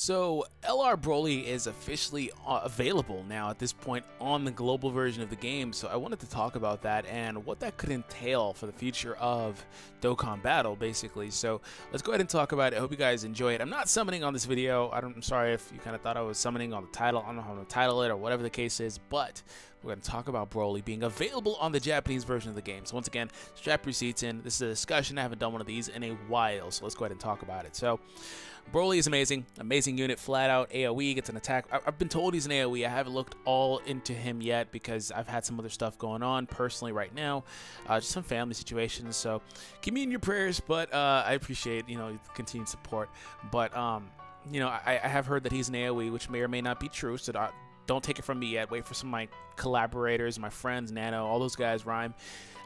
So LR Broly is officially available now at this point on the global version of the game, so I wanted to talk about that and what that could entail for the future of Dokkan Battle, basically. So let's go ahead and talk about it. I hope you guys enjoy it. I'm not summoning on this video. I'm sorry if you kind of thought I was summoning on the title. I don't know how to title it or whatever the case is, but we're going to talk about Broly being available on the Japanese version of the game. So once again, strap your seats in. This is a discussion. I haven't done one of these in a while, so let's go ahead and talk about it. So Broly is amazing unit, flat out AoE, gets an attack. I've been told he's an AoE. I haven't looked all into him yet because I've had some other stuff going on personally right now, just some family situations. So keep me in your prayers, but I appreciate the continued support. But I have heard that he's an AoE, which may or may not be true. So don't take it from me yet. Wait for some of my collaborators, my friends, Nano, all those guys, Rhyme,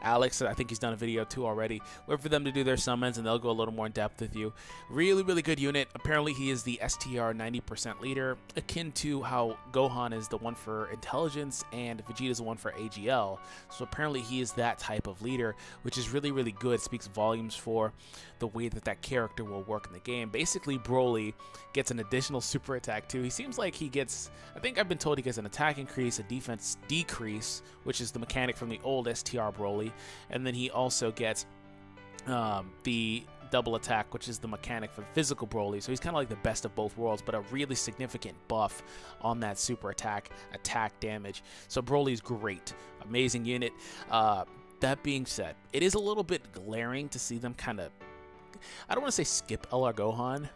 Alex, I think he's done a video too already. Wait for them to do their summons and they'll go a little more in depth with you. Really, really good unit. Apparently he is the STR 90% leader, akin to how Gohan is the one for intelligence and Vegeta is the one for AGL. So apparently he is that type of leader, which is really, really good. It speaks volumes for the way that character will work in the game. Basically, Broly gets an additional super attack too. He seems like he gets, I think I've been told he gets an attack increase, a defense decrease, which is the mechanic from the old STR Broly. And then he also gets the double attack, which is the mechanic for the physical Broly. So he's kind of like the best of both worlds, but a really significant buff on that super attack damage. So Broly's great. Amazing unit. That being said, it is a little bit glaring to see them kind of, I don't want to say skip LR Gohan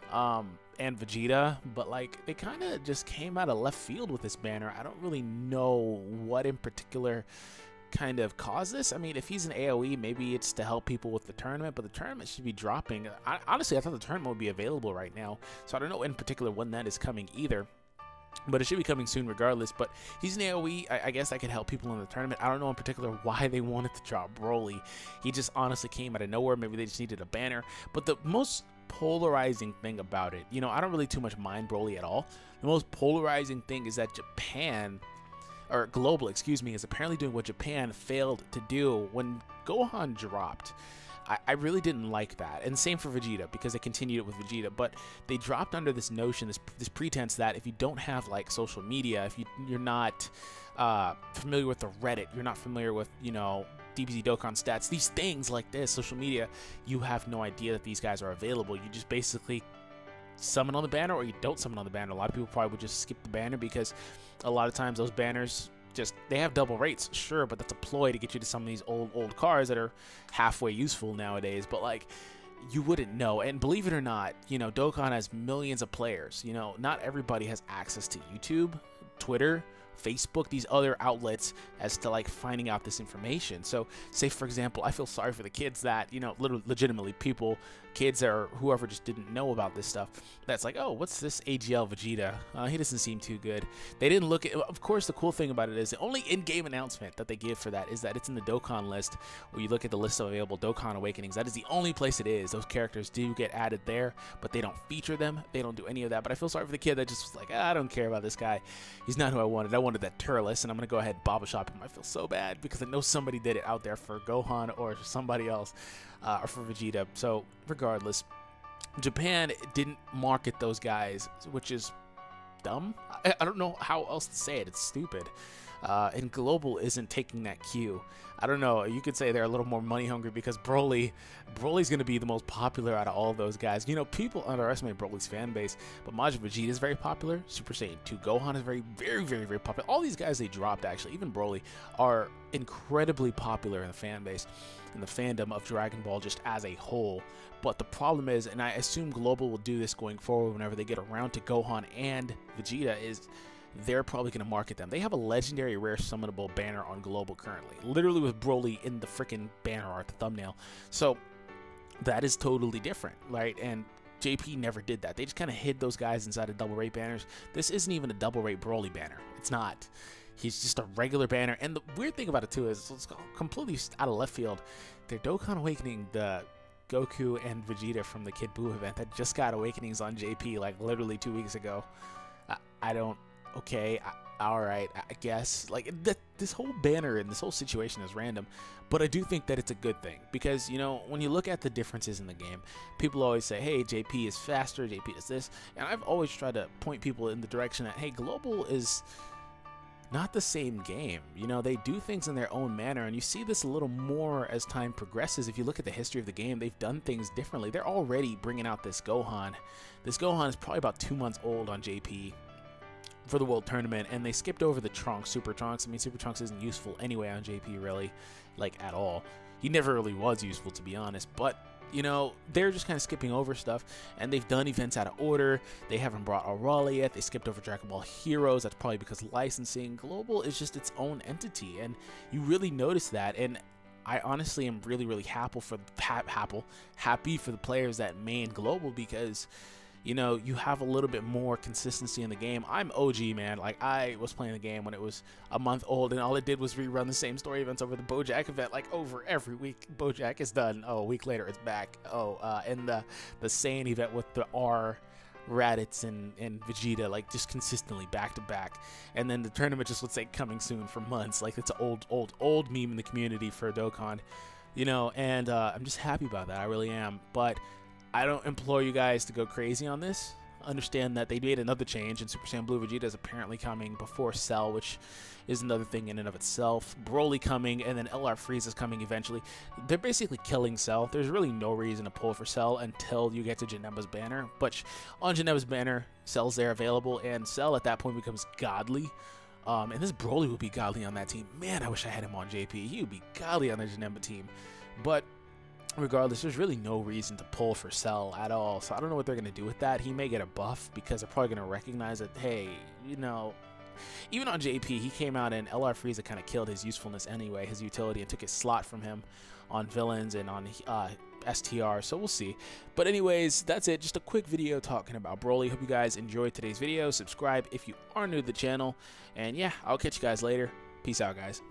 and Vegeta, but like they kind of just came out of left field with this banner. I don't really know what in particular kind of caused this. I mean, if he's an AoE, maybe it's to help people with the tournament, but the tournament should be dropping. Honestly, I thought the tournament would be available right now, so I don't know in particular when that is coming either. But it should be coming soon regardless. But he's an AoE. I guess I could help people in the tournament. I don't know in particular why they wanted to drop Broly. He just honestly came out of nowhere. Maybe they just needed a banner. But the most polarizing thing about it, I don't really too much mind Broly at all. The most polarizing thing is that Japan, or Global, excuse me, is apparently doing what Japan failed to do when Gohan dropped. I really didn't like that, and same for Vegeta, because they continued it with Vegeta, but they dropped under this notion, this pretense that if you don't have like social media, if you're not familiar with the Reddit, you're not familiar with DBZ Dokkan stats, these things like this, social media, you have no idea that these guys are available. You just basically summon on the banner or you don't summon on the banner. A lot of people probably would just skip the banner because a lot of times those banners they have double rates, sure, but that's a ploy to get you to some of these old cars that are halfway useful nowadays. But like, you wouldn't know. And believe it or not, Dokkan has millions of players. Not everybody has access to YouTube, Twitter, Facebook, these other outlets as to like finding out this information. So say for example, I feel sorry for the kids that legitimately kids or whoever just didn't know about this stuff. That's like, oh, what's this AGL Vegeta? He doesn't seem too good. They didn't look at, of course the cool thing about it is the only in-game announcement that they give for that is that it's in the Dokkan list, where you look at the list of available Dokkan Awakenings. That is the only place it is. Those characters do get added there, but they don't feature them. They don't do any of that. But I feel sorry for the kid that just was like, I don't care about this guy. He's not who I wanted. I wanted that Turles, and I'm gonna go ahead and Baba shop him. I feel so bad because I know somebody did it out there for Gohan or somebody else, or for Vegeta. So regardless, Japan didn't market those guys, which is dumb. I don't know how else to say it. It's stupid. And Global isn't taking that cue. I don't know. You could say they're a little more money hungry because Broly's going to be the most popular out of all of those guys. People underestimate Broly's fan base, but Majin Vegeta is very popular. Super Saiyan 2 Gohan is very, very, very, very popular. All these guys they dropped, actually, even Broly, are incredibly popular in the fan base, in the fandom of Dragon Ball just as a whole. But the problem is, and I assume Global will do this going forward whenever they get around to Gohan and Vegeta, is they're probably going to market them. They have a legendary rare summonable banner on Global currently, literally with Broly in the freaking banner art, the thumbnail. So that is totally different, right? And JP never did that. They just kind of hid those guys inside of double rate banners. This isn't even a double rate Broly banner. It's not. He's just a regular banner. And the weird thing about it too is it's completely out of left field. They're Dokkan Awakening the Goku and Vegeta from the Kid Buu event that just got Awakenings on JP like literally 2 weeks ago. I don't okay, all right, I guess. Like, this whole banner and this whole situation is random, but I do think that it's a good thing because, you know, when you look at the differences in the game, people always say, hey, JP is faster, JP does this, and I've always tried to point people in the direction that, hey, Global is not the same game. You know, they do things in their own manner, and you see this a little more as time progresses. If you look at the history of the game, they've done things differently. They're already bringing out this Gohan. This Gohan is probably about 2 months old on JP for the World Tournament, and they skipped over the Trunks, Super Trunks. I mean, Super Trunks isn't useful anyway on JP, really, like, at all. He never really was useful, to be honest, but you know, they're just kind of skipping over stuff, and they've done events out of order. They haven't brought BROLY yet. They skipped over Dragon Ball Heroes. That's probably because licensing. Global is just its own entity, and you really notice that. And I honestly am really happy for the players that main Global because, you know, you have a little bit more consistency in the game. I'm OG, man. Like, I was playing the game when it was a month old, and all it did was rerun the same story events over the BoJack event, like, over every week. BoJack is done. Oh, a week later, it's back. Oh, and the Saiyan event with the R, Raditz, and Vegeta, like, just consistently back to back. And then the tournament just would say coming soon for months. Like, it's an old meme in the community for Dokkan, you know, and I'm just happy about that. I really am. But I don't implore you guys to go crazy on this. Understand that they made another change, and Super Saiyan Blue Vegeta is apparently coming before Cell, which is another thing in and of itself. BROLY coming, and then LR Freeze is coming eventually. They're basically killing Cell. There's really no reason to pull for Cell until you get to Janemba's banner. But on Janemba's banner, Cell's there available, and Cell at that point becomes godly. And this BROLY would be godly on that team. Man, I wish I had him on JP. He would be godly on the Janemba team. But regardless, there's really no reason to pull for Cell at all, so I don't know what they're going to do with that. He may get a buff because they're probably going to recognize that, hey, you know, even on JP, he came out and LR Frieza kind of killed his usefulness anyway, his utility, and took his slot from him on villains and on STR, so we'll see. But anyways, that's it. Just a quick video talking about BROLY. Hope you guys enjoyed today's video. Subscribe if you are new to the channel, and yeah, I'll catch you guys later. Peace out, guys.